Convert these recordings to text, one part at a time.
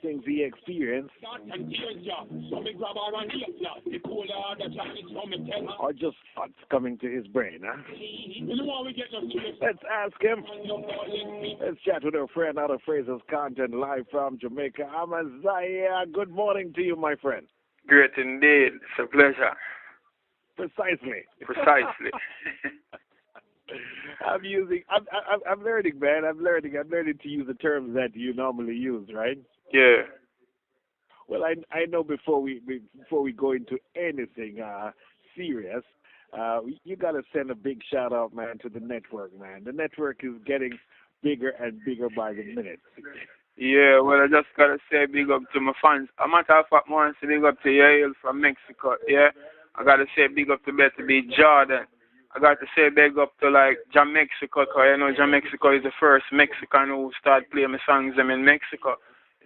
things he experienced, or just thoughts coming to his brain, huh? Let's ask him. Let's chat with our friend out of Fraser's Content, live from Jamaica. Amaziyah, good morning to you, my friend. Great indeed. It's a pleasure. Precisely. I'm learning, man. I'm learning to use the terms that you normally use, right? Yeah. Well, I know before we go into anything serious, you gotta send a big shout out, man, to the network, man. The network is getting bigger and bigger by the minute. Yeah, well, I just gotta say big up to my fans. A matter of fact, I want to big up to Yael from Mexico. Yeah, I gotta say big up to Betty B. Jordan. I got to say big up to like Jamexico, because you know Jamexico is the first Mexican who started playing my songs them in Mexico.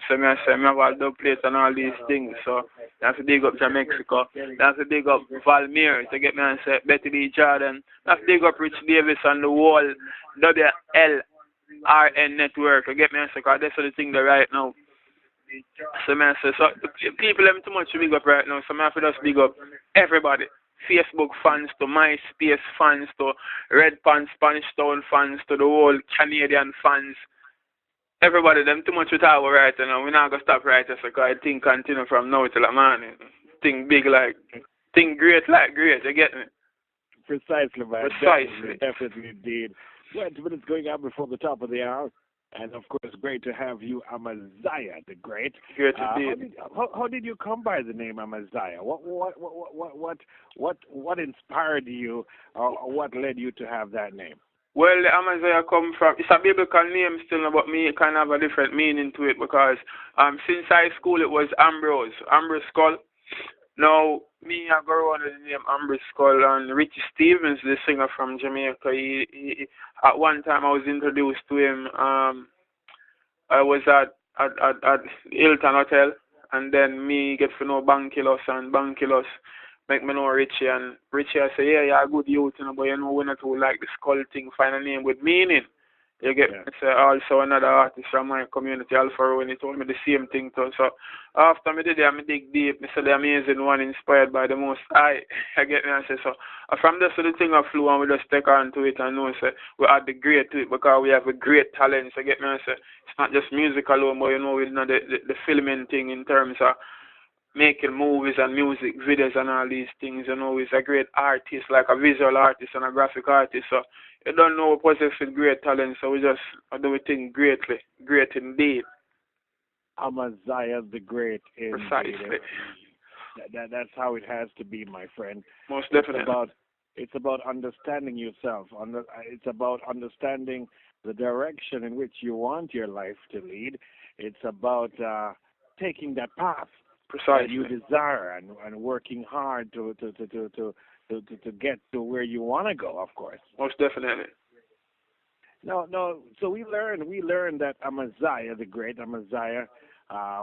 So me I say me have all dub plates and all these things. So that's a big up Jamexico. That's a big up Valmir to get me and say Betty B. Jordan. That's big up Rich Davis and the whole WLRN network. You get me and say, because that's the thing there right now. So me I say, so the people them too much to big up right now. So me have to just big up everybody. Facebook fans to MySpace fans to Red Pan Spanish Town fans to the whole Canadian fans. Everybody, them too much with our right now. We're not going to stop right now, because I think continue from now till the morning. Think big like, think great like great, you get me? Precisely, man. Precisely. Definitely indeed. 20 minutes going up before the top of the hour. And of course, great to have you, Amaziyah The Great. Great indeed. How did you come by the name Amaziyah? What inspired you, or what led you to have that name? Well, the Amaziyah come from, it's a biblical name still, but me it kind of have a different meaning to it, because since high school it was Ambrose Skull. Now, me I go under the name Ambrose Skull, and Richie Stevens, the singer from Jamaica, he at one time I was introduced to him. I was at Hilton Hotel, and then me get to know Bankilos, and Bankilos make me know Richie, and Richie I say, yeah, you're a good youth, you know, but you know, we're not too like the skull thing, find a name with meaning. You get me? It's also another artist from my community, Alpha, when he told me the same thing too. So after me did it, I dig deep. I said the amazing one inspired by the Most High. I get me? I say so. From this the thing I flew, and we just take on to it and know say we add the great to it, because we have a great talent. So get me? I say it's not just music alone, but you know, we know the filming thing in terms of making movies and music videos and all these things. You know, he's a great artist, like a visual artist and a graphic artist. So you don't know what possess with great talent, so we just do we think greatly, great indeed. Amaziyah The Great, indeed. Precisely. That's how it has to be, my friend. Most definitely. It's about understanding yourself. It's about understanding the direction in which you want your life to lead. It's about taking that path that you desire, and working hard to get to where you want to go, of course. Most definitely. No. So we learned that Amaziyah The Great, Amaziyah,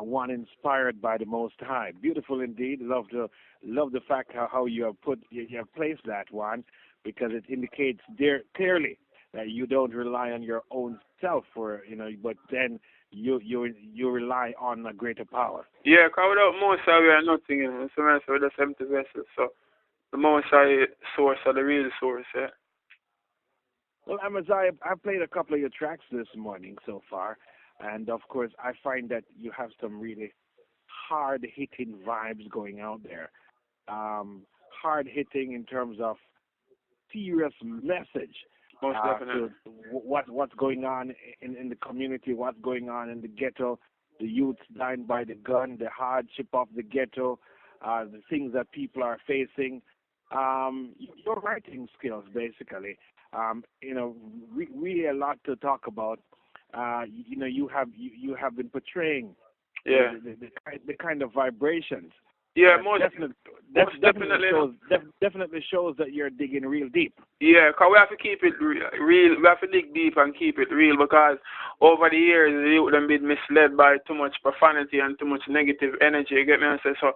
one inspired by the Most High. Beautiful indeed. Love the fact how you have placed that one, because it indicates there clearly that you don't rely on your own self but then you rely on a greater power. Yeah, because without Most High we are nothing, you know. So we're just empty vessels. So the Most High source or the real source, yeah. Well, Amaziyah, I've played a couple of your tracks this morning so far, and of course I find that you have some really hard-hitting vibes going out there. Hard-hitting in terms of serious message. Most definitely. To what's going on in the community, what's going on in the ghetto, the youth dying by the gun, the hardship of the ghetto, the things that people are facing. Your writing skills, basically, really a lot to talk about. You have been portraying the kind of vibrations. Yeah, definitely shows that you're digging real deep. Yeah, because we have to keep it real. We have to dig deep and keep it real, because over the years, the youth have been misled by too much profanity and too much negative energy. You get me? So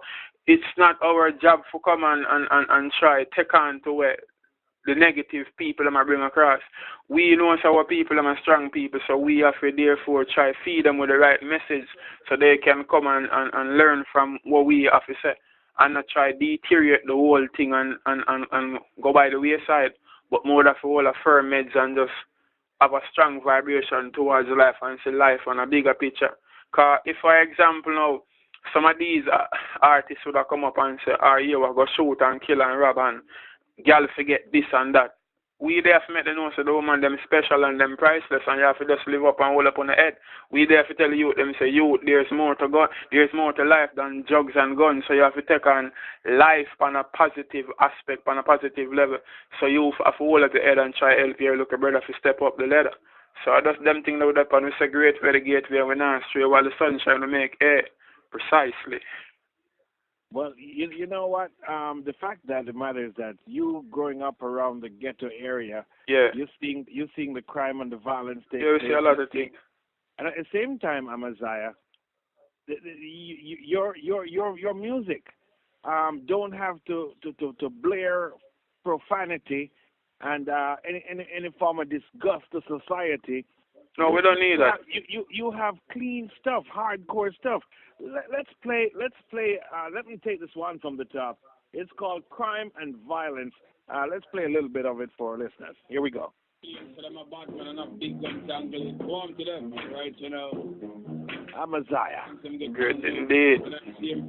it's not our job to come and try take on to where the negative people them I bring across. We know our people them are strong people, so we have to therefore try feed them with the right message so they can come and learn from what we have to say and not try deteriorate the whole thing and go by the wayside, but more of all a firm meds and just have a strong vibration towards life and see life on a bigger picture. Because if, for example, now, some of these artists would have come up and say, oh, yeah, we're going to shoot and kill and rob and girl forget this and that. We there to make them know so the woman them special and them priceless and you have to just live up and hold up on the head. We there to tell you them say youth there's more to go, there's more to life than drugs and guns. So you have to take on life on a positive aspect, on a positive level. So you have to hold up the head and try help your little brother to step up the ladder. So I just them thing that would happen. We say great for the gateway and we not stray while the sun shine to make air. Precisely. Well, you know what? The fact that the matter is that you growing up around the ghetto area, Yeah. you're seeing the crime and the violence take You place. see a lot of things. And at the same time, Amaziyah, your music don't have to blare profanity and any form of disgust to society. No, we don't need that. You have clean stuff, hardcore stuff. Let's play. Let me take this one from the top. It's called Crime and Violence. Let's play a little bit of it for our listeners. Here we go. Amaziyah. Good indeed. Precisely.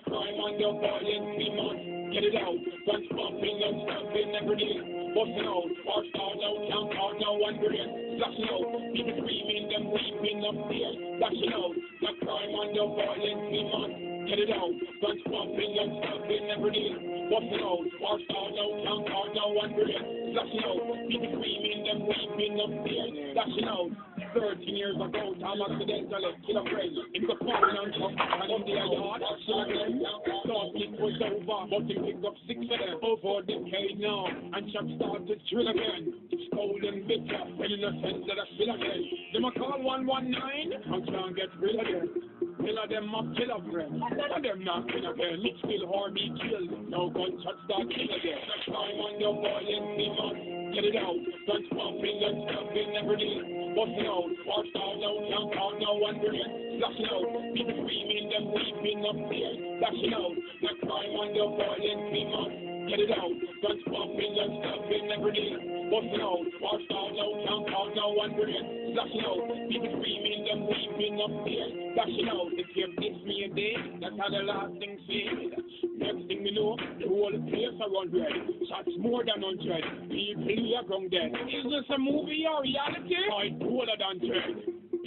Crime on your violence, we must get it out. Guns pumping and stuffing every day. Busting out, sparks out, can't out, no one break. Flashing out, people screaming, them weeping upstairs. Flashing out, the crime on your violence, we must get it out. Guns pumping and stuffing every day. Busting out, sparks out, can't out, no one break. Flashing out, people screaming, them weeping upstairs. Flashing out. 13 years ago, Tom accidentally killed a friend. It was falling on top, and on the yard, action again. Thought it was over, but he picked up 6 of them over a decade now. And Chuck started to drill again. It's cold and bitter, when innocent that I feel again. Them a call 119, and can't get rid of them. Kill of them must kill a friend. None of them not kill again. It's still hard be killed. No gunshot start kill again. Next time on your violence, we must get it out. Guns pumping and stuffing every day. Busting out, sparks out, can't out, no one break. Flashing out, people screaming, them weeping upstairs. Flashing out, the crime on your violence, we must get it out. Guns pumping and stuffing every day. Busting out, sparks out, can't out, no one break. Flashing out, people screaming, them weeping upstairs. Flashing out, if you diss me a day, that's how the last thing said. Next thing we know, the whole place around red. Shots more than 100. People are ground dead. Is this a movie or reality? I'd cooler than 10.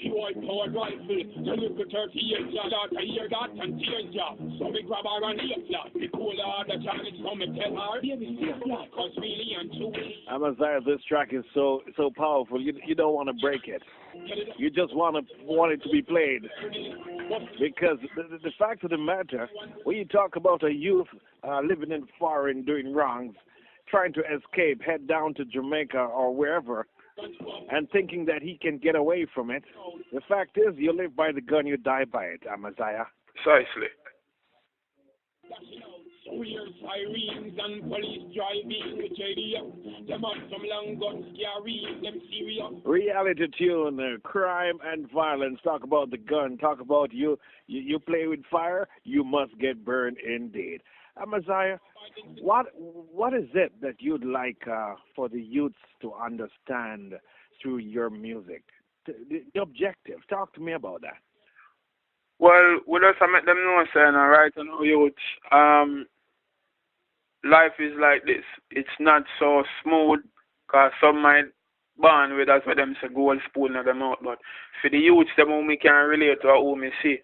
Pure powered rifle. You look at 30 years, shot a year that and tears ya. So we grab her and eat flat. We cooler the challenge, so me tell her. Baby, stay flat, cause really and truly. Amaziyah, this track is so powerful. You don't want to break it. You just want it to be played. Because the fact of the matter, when you talk about a youth living in foreign doing wrongs, trying to escape, head down to Jamaica or wherever, and thinking that he can get away from it, the fact is you live by the gun, you die by it, Amaziyah. Precisely. Weird sirens and police driving with area. Them have some long guns, scary, them serious. Reality tune, crime and violence. Talk about the gun. Talk about you play with fire, you must get burned indeed. Amaziyah, what is it that you'd like for the youths to understand through your music? The objective. Talk to me about that. Well, we just make them know, saying, right, and youth, life is like this. It's not so smooth, because some might born with us, for them say gold spoon in their mouth, but for the youths, them who me can relate to who me see.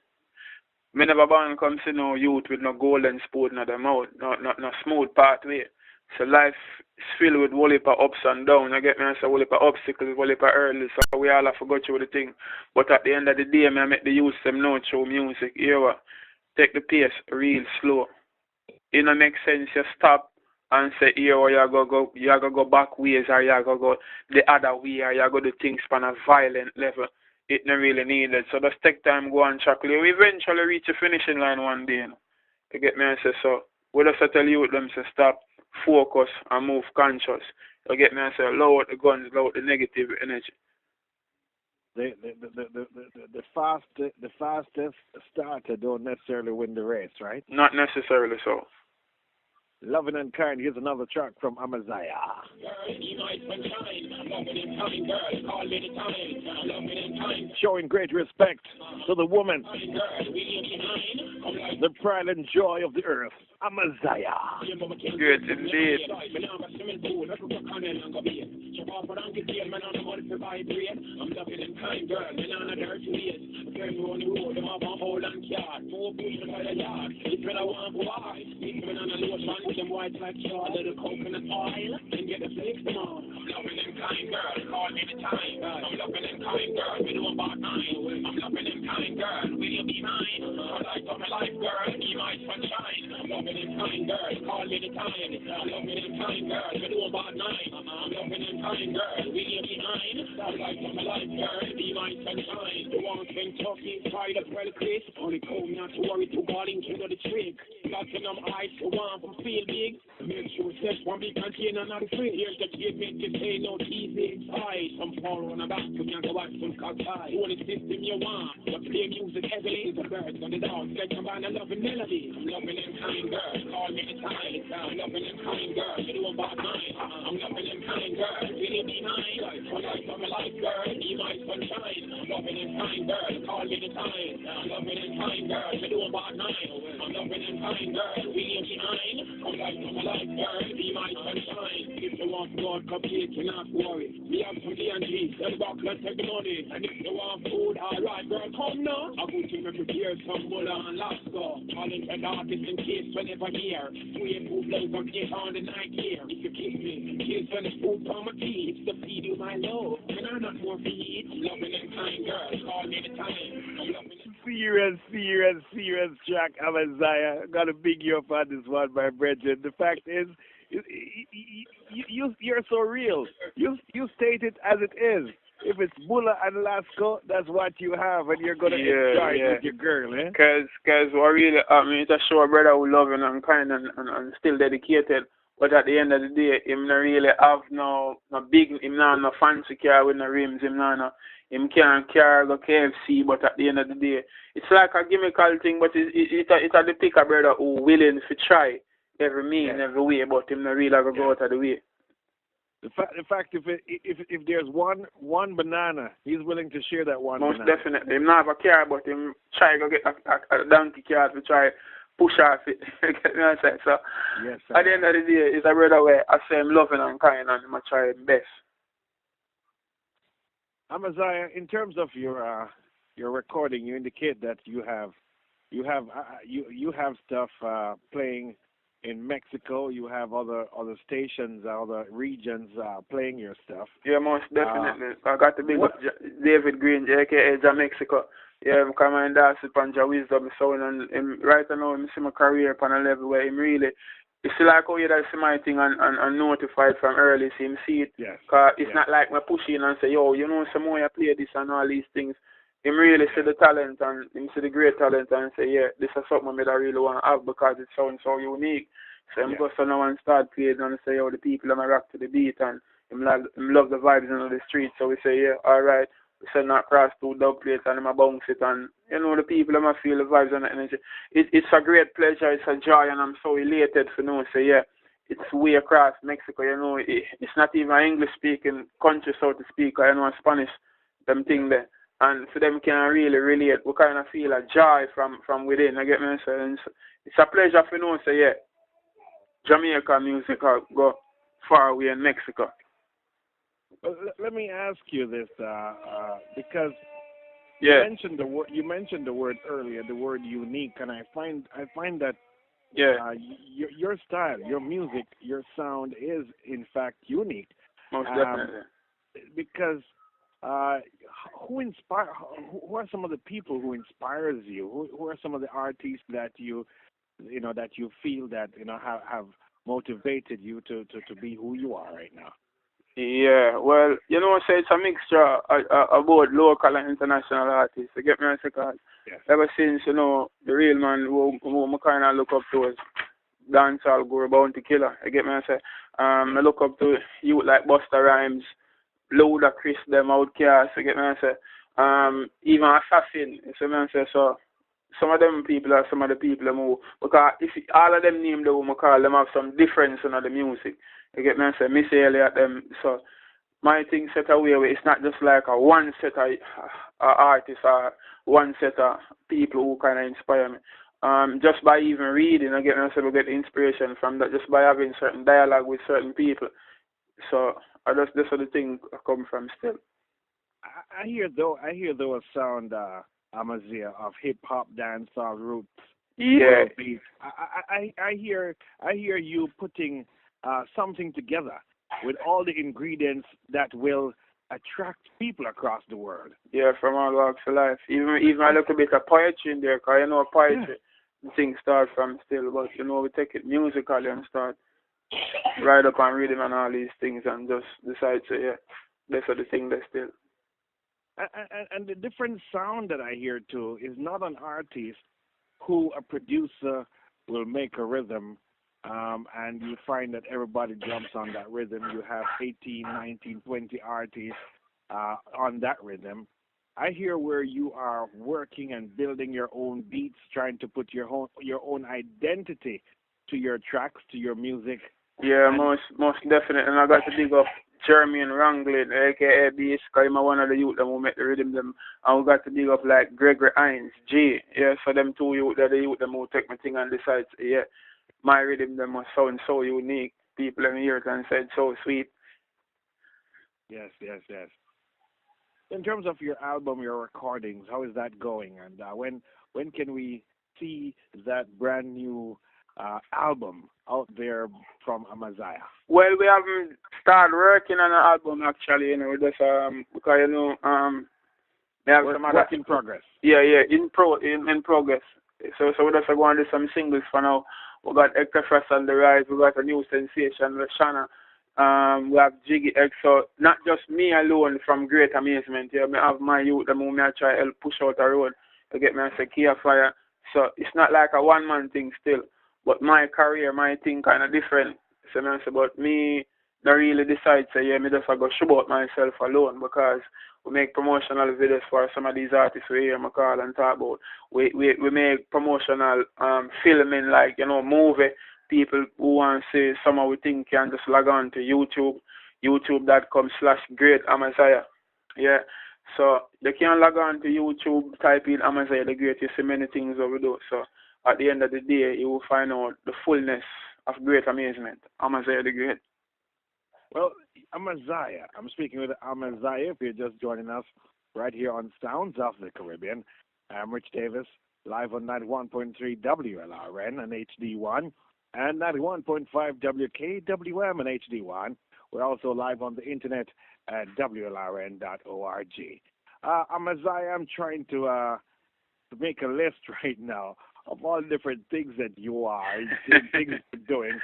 Me never born come see no youth with no golden spoon in their mouth, no smooth pathway. So life is filled with whole heap of ups and downs. I get me and say whole heap of obstacles, whole heap of hurdles. So we all have to go through the thing. But at the end of the day, I make the youth them know through music. Here, take the pace real slow. It don't make sense you stop and say, here, you go back ways, or you go the other way, or you go do things on a violent level. It not really needed. So just take time, go and chuckle. You eventually reach the finishing line one day. You know? You get me and say so. We just tell you them say stop, focus and move conscious. You get me? I say, lower out the guns, lower out the negative energy. The fastest starter don't necessarily win the race, right? Not necessarily so. Loving and Kind. Here's another track from Amaziyah. Showing great respect to the woman, the pride and joy of the earth. Amaziyah. Good indeed. Them white like y'all, little coconut oil, and get a fix them on. I'm loving them kind girl, call me the time. I'm loving them kind girl, we know about mine. I'm loving them kind girl, will you be mine? I like of my life girl, be my sunshine. I'm loving them kind girl, call me the time. I'm loving them kind girl, we know about mine. I'm loving them kind girl, will you be mine? I like of my life girl, be my sunshine. The one Kentucky, fried up well Chris. Only call me not to worry, to balling to the trick. Nothing I'm eyes to one from feel big. Make sure sex one big container not free. Here's the kid make you say no easy. I some power on the back to me and go watch some cockeye. Only system you want. But play music heavily. The birds and the dogs get combine a loving melody. I'm loving them kind girl. Call me the time. I'm loving them kind girl. You know about mine. I'm loving them kind girl. Will you be mine? For life of my life girl. Be my sunshine. I'm loving them kind girl. Call me the time. I'm loving them kind girl. You know about mine. I'm loving them kind girl. Will you be mine? For life of my life girl. Be my sunshine. If you want God, cupcake, you not worry. We have some D&G. Sell back, let's take the money. And if you want food, alright girl, come now. I go to me prepare some Wlrn and Lasco. Talented artists in case whenever here. 3 and 2 blows from 8 on the night here. If you kiss me, kiss when it's food from my teeth. It's the feed you my love. And I'm not more feed. I'm loving them kind girl. Call me the time. I'm loving them. Serious track, Amaziyah. Gotta big you up on this one, my brethren. The fact is, you're so real. You state it as it is. If it's Wlrn and Lasco, that's what you have, and you're gonna enjoy it with your girl, eh? Cause what really, I mean, it's a show a brother who loving and kind and still dedicated. But at the end of the day, him not really have no big, him not no fancy car with no rims, him can't car go KFC, but at the end of the day, it's like a gimmickal thing, but it's a the pick a brother who willing to try every mean, every way, but him not really go out of the way. The fact if there's one banana, he's willing to share that one Most banana. definitely. Him not have a car, but him try to get a donkey car to try push off it. You know what I'm saying? So Yes, at the end of the day, it's a brother where I say him loving and kind and him try his best. Amaziyah, in terms of your recording, you indicate that you have stuff playing in Mexico. You have other stations, other regions playing your stuff. Yeah, most definitely. I got to big up David Green, aka Mexico. Yeah, I'm coming down to Panja Wisdom, so and right now I'm seeing my career upon a level where I'm really. It's like how you see my thing and notified from early, so him see it. Yes. Cause it's not like me pushing and say, yo, you know, some more you play this and all these things. Him really see the talent and him see the great talent and say, yeah, this is something that I really want to have because it sounds so unique. So I'm going to now and start playing and say, yo, the people are rock to the beat and him love the vibes in the street. So we say, yeah, all right. We send that across 2 dub plates and him a bounce it and, you know, the people are feel the vibes and the energy. It's a great pleasure, it's a joy and I'm so elated to know, say, yeah, it's way across Mexico, you know, it's not even an English-speaking country, so to speak, or, you know, Spanish, them thing there. And for them can really relate, we kind of feel a joy from within, I get me saying? It's a pleasure for know, say, yeah, Jamaica music go far away in Mexico. Well, let me ask you this, because yeah. you mentioned the word earlier, the word unique, and I find that your style, your music, your sound is in fact unique. Most definitely. Because who are some of the people who inspires you? Who are some of the artists that you feel that have motivated you to be who you are right now? Yeah, well, you know, say it's a mixture about local and international artists. You get me on second? Yes. Ever since, you know, the real man who I kind of look up to is dancehall guru, bounty killer. You get me? I say, I look up to youth like Busta Rhymes, Loader Chris, them Outcast. You get me? I say, even Assassin. You see me? I say, so some of them people are some of the people who, because if all of them name the who I call them have some difference in the music. You get me? I say, Miss Elliott them. So my thing set away with, it's not just like a one set of artists or one set of people who kind of inspire me. Just by even reading, I get myself get inspiration from that. Just by having certain dialogue with certain people. So that's where the thing I come from still. I hear though a sound, Amaziyah, of hip hop, dancehall roots. Yeah. Beats. I hear you putting something together with all the ingredients that will attract people across the world. Yeah, from all walks of life. Even a little bit of poetry in there, because you know poetry, things start from still, but you know we take it musically and start right up and rhythm and all these things and just decide to, yeah, that's the thing that's still. And the different sound that I hear too is not an artist who a producer will make a rhythm, and you find that everybody jumps on that rhythm. You have 18, 19, 20 artists on that rhythm. I hear where you are working and building your own beats, trying to put your own identity to your tracks, to your music. Yeah, most definitely. And I got to dig up Jeremy and Wranglin, aka Beast, because I'm one of the youth that will make the rhythm them. And we got to dig up like Gregory Hines, G. Yeah, so them two youth that the youth them will take my thing and decide, yeah, my rhythm them must sound so unique. People in hear it and said so sweet. Yes. In terms of your album, your recordings, how is that going? And when can we see that brand new album out there from Amaziyah? Well, we haven't started working on an album actually, you know, just because you know we have some other work in progress. Yeah, in progress. So we just going to do some singles for now. We got Hector Frost on the rise. We got a new sensation with Shanna. We have Jiggy X. So not just me alone from Great Amazement. Yeah, I have my youth the moment I try to help push out the road to get me a secure fire. So it's not like a one-man thing still. But my career, my thing kind of different. So I say, but me, I really decide to, yeah, me just go show about myself alone because we make promotional videos for some of these artists we hear me call and talk about. We make promotional filming like, you know, movie. People who want to see some of we think can just log on to YouTube, youtube.com/Great Amaziyah. Yeah. So they can log on to YouTube, type in Amaziyah The Great, you see many things that we do. So at the end of the day, you will find out the fullness of Great Amazement. Amaziyah The Great. Well, Amaziyah, I'm speaking with Amaziyah. If you're just joining us right here on Sounds of the Caribbean, I'm Rich Davis, live on 91.3 WLRN and HD1, and 91.5 WKWM and HD1. We're also live on the internet at WLRN.org. Amaziyah, I'm trying to make a list right now of all the different things that you are, things you're doing.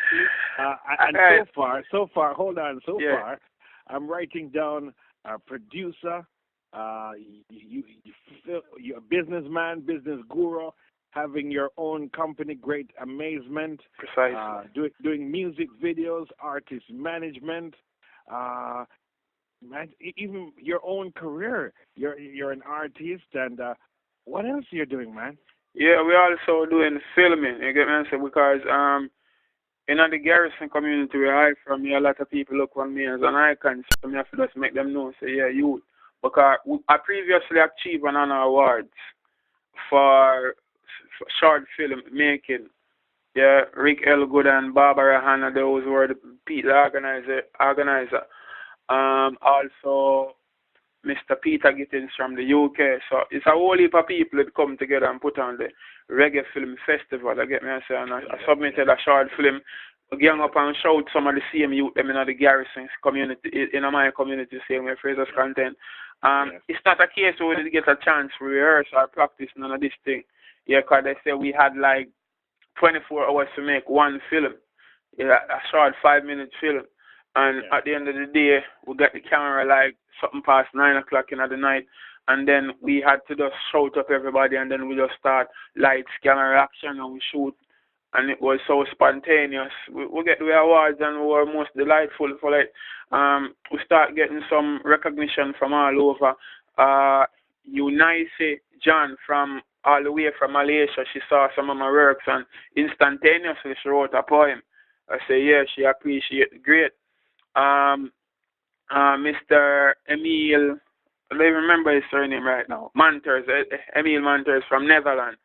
And so far, hold on, far, I'm writing down producer, you're a businessman, business guru, having your own company, Great Amazement. Precisely. Doing music videos, artist management, even your own career. You're an artist, and what else are you doing, man? Yeah, we're also doing filming, you get me answer, because in the Garrison community where I'm from, a lot of people look on me as an icon, so I have to just make them know, say, yeah, youth. Because I previously achieved an honor awards for short film making. Yeah, Rick Elgood and Barbara Hanna, those were the people organizer. Also Mr. Peter Gittins from the UK. So it's a whole heap of people that come together and put on the Reggae Film Festival. I get me, I say, and I submitted a short film, gang up and shout some of the same youth them in the Garrison community, in my community, same way Fraser's content. It's not a case where we get a chance to rehearse or practice none of this thing. Yeah, because they say we had like 24 hours to make one film, a short 5-minute film. And at the end of the day, we got the camera like something past 9 o'clock in the night. And then we had to just shout up everybody, and then we just start lights, camera, action, and we shoot. and it was so spontaneous. We get the awards and we were most delightful for it. We start getting some recognition from all over. Eunice John from all the way from Malaysia, she saw some of my works and instantaneously she wrote a poem. I say, yeah, she appreciated it. Great. Mr. Emil, I don't even remember his surname right now. Manters, Emil Manters from Netherlands.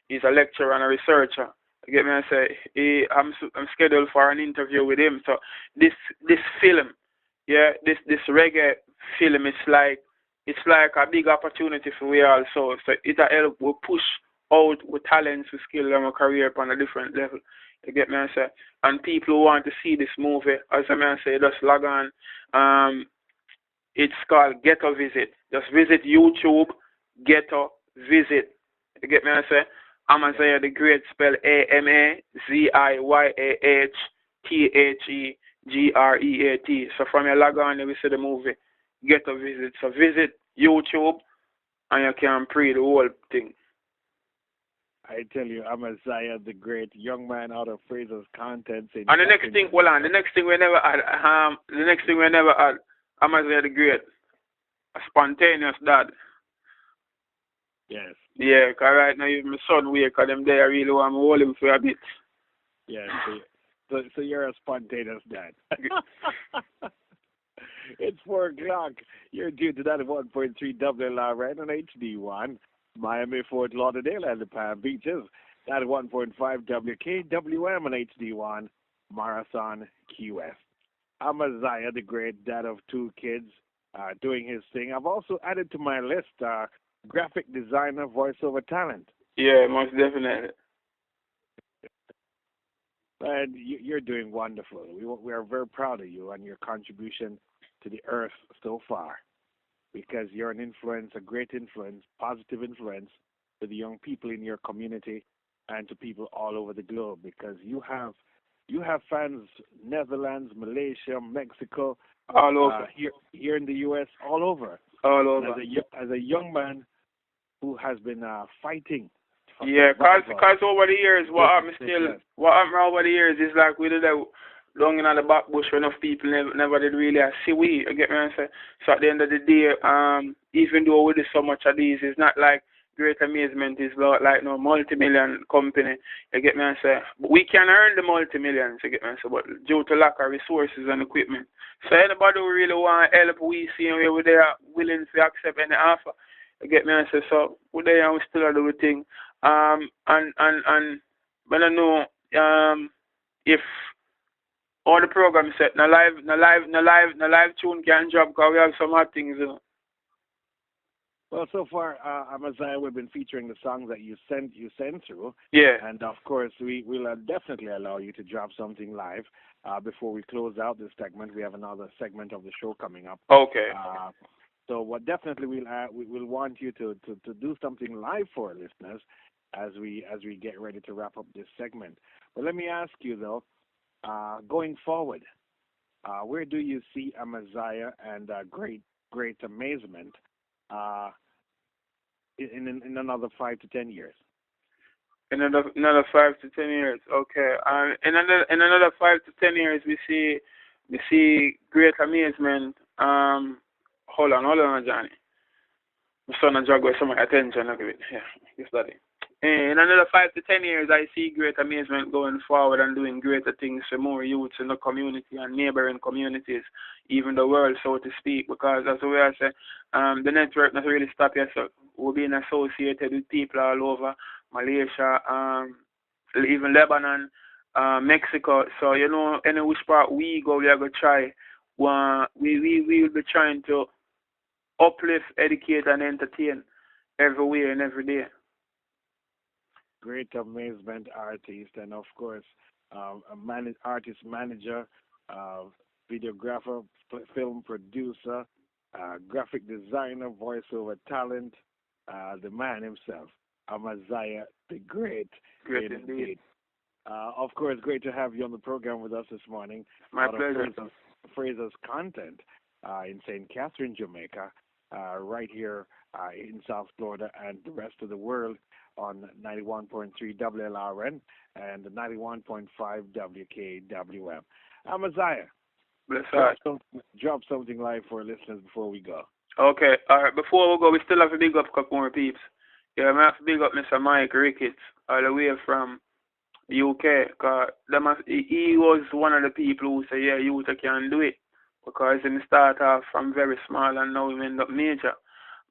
He's a lecturer and a researcher. You get me? I say, I'm scheduled for an interview with him. So this film, yeah, this reggae film, it's like a big opportunity for we also. So it help we push out with talents, with skill, and with career upon a different level. You get me? I say, and people who want to see this movie, as I say, just log on. It's called Ghetto Visit. Just visit YouTube, Ghetto Visit. You get me? I say, Amaziyah The Great, spell AMAZIYAHTHEGREAT. So from your log on, we see the movie Ghetto Visit. So visit YouTube, and you can pre the whole thing. I tell you, Amaziyah the Great, young man out of Fraser's contents. And the next thing, the next thing we never had, Amaziyah the Great, a spontaneous dad. Yes. Yeah, because right now even my son wake, because them there really want to hold him for a bit. Yes. So you're a spontaneous dad. It's 4 o'clock. You're due to that 1.3 Wlrn on HD1. Miami, Fort Lauderdale, and the Palm Beaches. That 1.5 WKWM on HD1. Marathon, Key West. Amaziyah the Great, dad of 2 kids, doing his thing. I've also added to my list graphic designer, voiceover talent. Yeah, most definitely. And you're doing wonderful. We are very proud of you and your contribution to the earth so far, because you're an influence, a great influence, positive influence to the young people in your community and to people all over the globe, because you have fans Netherlands, Malaysia, Mexico, all over here in the U.S., all over. All over. As a young man who has been fighting. Yeah, cause over the years, what happened over the years is like we did that long in the back bush when enough people never did really see we. You get me? I say. So at the end of the day, even though we do so much of these, it's not like Great Amazement is like no multi-million company. You get me? I say. But we can earn the multi-millions. You get me? I say. But due to lack of resources and equipment, so anybody who really want help, we see and they are willing to accept any offer. You get me? I say. So we there and we still do the thing. And when I know if all the programs set, no live tune can drop because we have some hot things, you know. Well, so far, Amaziyah, we've been featuring the songs that you sent through. Yeah. And of course, we will definitely allow you to drop something live before we close out this segment. We have another segment of the show coming up. Okay. So what definitely we'll want you to do something live for our listeners as we get ready to wrap up this segment. But let me ask you though, going forward, where do you see Amaziyah and Great Amazement in another 5 to 10 years? In another 5 to 10 years, okay. In another 5 to 10 years, we see Great Amazement. Hold on, Johnny. My son and Jaguar, some attention. Look at it. Yeah, you study. In another 5 to 10 years, I see Great Amazement going forward and doing greater things for more youths in the community and neighboring communities, even the world, so to speak. Because as the way I say, the network doesn't really stop here. So we're being associated with people all over Malaysia, even Lebanon, Mexico. So you know, any which part we go, we are gonna try. We will be trying to uplift, educate, and entertain everywhere and every day. Great Amazement artist, and of course, artist manager, videographer, film producer, graphic designer, voiceover talent, the man himself, Amaziyah the Great. Great indeed. Of course, great to have you on the program with us this morning. My pleasure. Fraser's content in St. Catherine, Jamaica. right here in South Florida and the rest of the world on 91.3 WLRN and 91.5 WKWM. Amaziah, Bless her. drop something live for our listeners before we go. Okay, alright, before we go, we still have to big up a couple more peeps. Yeah, I have to big up Mr. Mike Ricketts, all the way from the UK, because he was one of the people who say, yeah, you can do it. Because he start off from very small and now he end up major.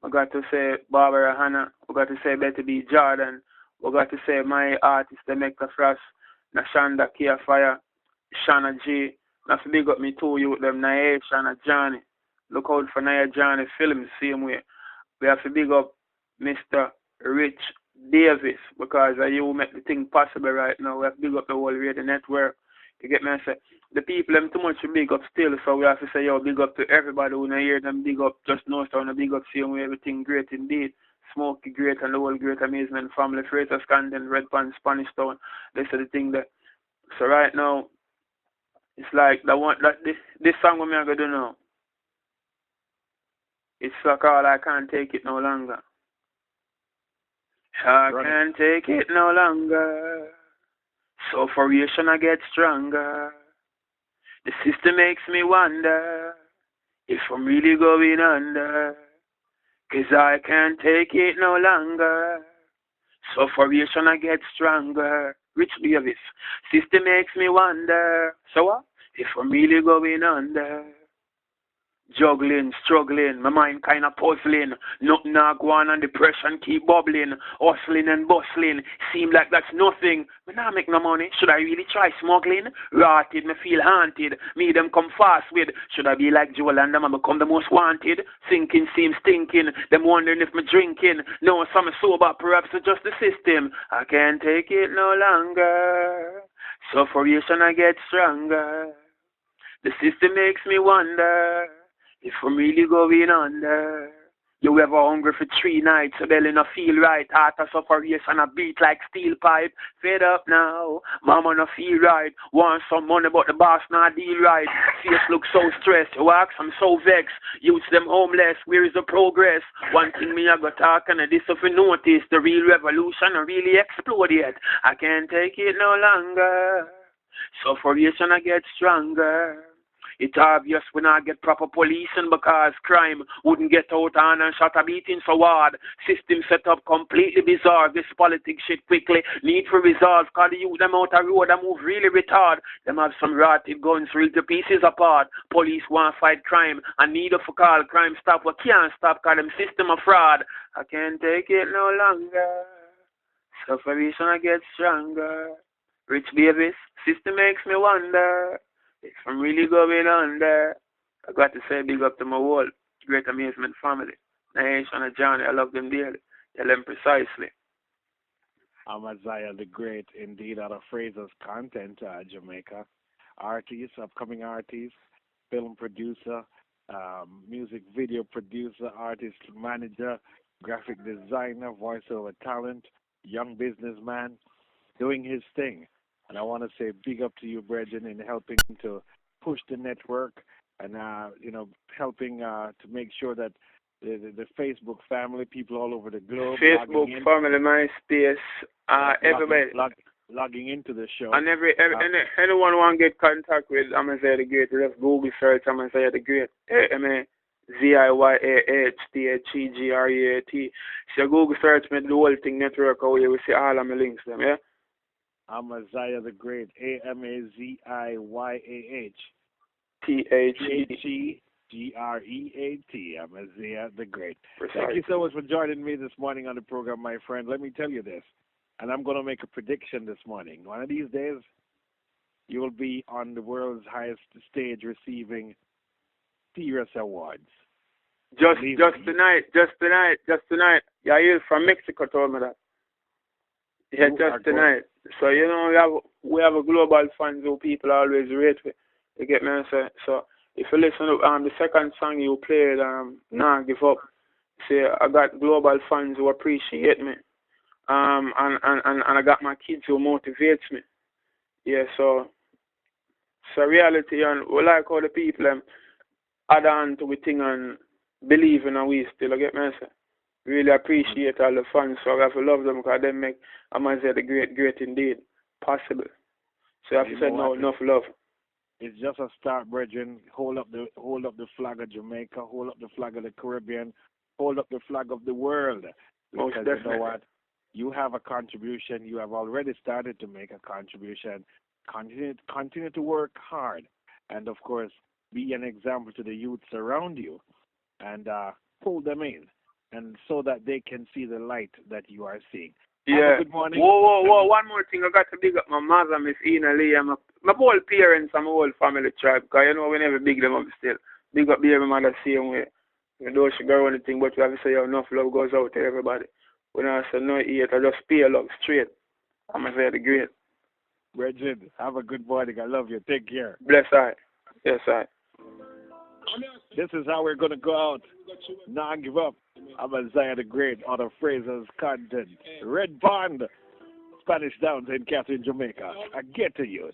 We got to say Barbara Hannah, we got to say Betty B. Jordan, we got to say my artist, the Mecca Frost, Nashanda Kia Fire, Shana G. Not to big up me too, you them Naya, Shana Johnny. Look out for Naya Johnny films, same way. We have to big up Mr. Rich Davis, because you make the thing possible right now. We have to big up the whole radio network. You get me? I say, the people them too much to big up still, so we have to say, yo, big up to everybody who don't hear them big up, just know so big up, see way everything great indeed. Smokey Great and the whole Great Amazement family, Freighter Scandin, Red Pan, Spanish Town. This is the thing that. So right now, it's like this song what me I gonna do now. It's like all I can't take it no longer. I can't take it no longer. Sufferation I get stronger. The system makes me wonder if I'm really going under. 'Cause I can't take it no longer. Sufferation I get stronger. Rich Davis. System makes me wonder. So what? If I'm really going under. Juggling, struggling, my mind kinda puzzling. Nothing I go on and depression keep bubbling. Hustling and bustling, seem like that's nothing. Me not make no money, should I really try smuggling? Rotted, me feel haunted, me them come fast with. Should I be like Joel and them and become the most wanted? Thinking seems stinking, them wondering if me drinking. No, some sober, perhaps it's just the system. I can't take it no longer. Sufferation I get stronger. The system makes me wonder if I'm really going under. You ever hungry for 3 nights, so belly no feel right. Heart a sufferation, a beat like steel pipe. Fed up now, mama no feel right. Want some money but the boss not deal right. Face look so stressed, you ask I'm so vexed. Youth them homeless, where is the progress? One thing me I got talk and this if you notice, the real revolution really explode yet. I can't take it no longer. Sufferation I get stronger. It's obvious when I get proper policing because crime wouldn't get out on and shot a beating so hard. System set up completely bizarre. This politics shit quickly need for resolve. Cause the youth them out a road and move really retard. Them have some rotted guns real to pieces apart. Police want fight crime and need for call. Crime stop but can't stop cause them system a fraud. I can't take it no longer. Sufferation I get stronger. Rich Davis, system makes me wonder if I'm really going under. I got to say big up to my whole Great Amazement family. Nation and Johnny, I love them dearly. Tell them precisely. Amaziyah the Great, indeed, out of Fraser's content, Jamaica. Artist, upcoming artist, film producer, music video producer, artist manager, graphic designer, voiceover talent, young businessman, doing his thing. And I want to say big up to you, Brethren, in helping to push the network and, helping to make sure that the Facebook family, people all over the globe, Facebook family, MySpace, everybody. Logging into the show. And anyone want to get contact with Amaziyah The Great, just Google search Amaziyah The Great. AMAZIYAHTHEGREAT. So Google search me the whole thing network, how you will see all of my links them, yeah? Amaziyah the Great, AMAZIYAH THEGREAT, Amaziyah the Great. Precisely. Thank you so much for joining me this morning on the program, my friend. Let me tell you this, and I'm going to make a prediction this morning. One of these days, you will be on the world's highest stage receiving serious awards. Just tonight. Yeah, you're from Mexico told me that. Yeah, just tonight. So, we have a global fans who people always rate with. You get me? So if you listen to the second song you played, Nah Give Up, say I got global fans who appreciate me. And I got my kids who motivates me. Yeah, so reality, and we like how the people add on to the thing and believe in we still, I get me say. Really appreciate all the fans, so I have to love them because they make Amaziyah the Great great indeed possible. So I have to say no, enough love. It's just a start, brethren. Hold up the flag of Jamaica, hold up the flag of the Caribbean, hold up the flag of the world. Most Because definitely. you know what? You have a contribution. You have already started to make a contribution. Continue to work hard, and of course, be an example to the youths around you, and pull them in, and so that they can see the light that you are seeing. Yeah. Good morning. Whoa. One more thing. I got to big up my mother, Miss Ina Lee, and my whole parents and my whole family tribe. Because you know, we never big them up still. Big up the every mother same way. You know, she go on the thing, but we have to say enough love goes out to everybody. When I say no eat, I just pay love straight. Amaziyah the Great. Bridget, have a good morning. I love you. Take care. Bless I. Yes, I. This is how we're going to go out. Not give up. Amaziyah the Great, other phrases, content. Red Pond, Spanish Downs in Catherine, Jamaica. I get to you.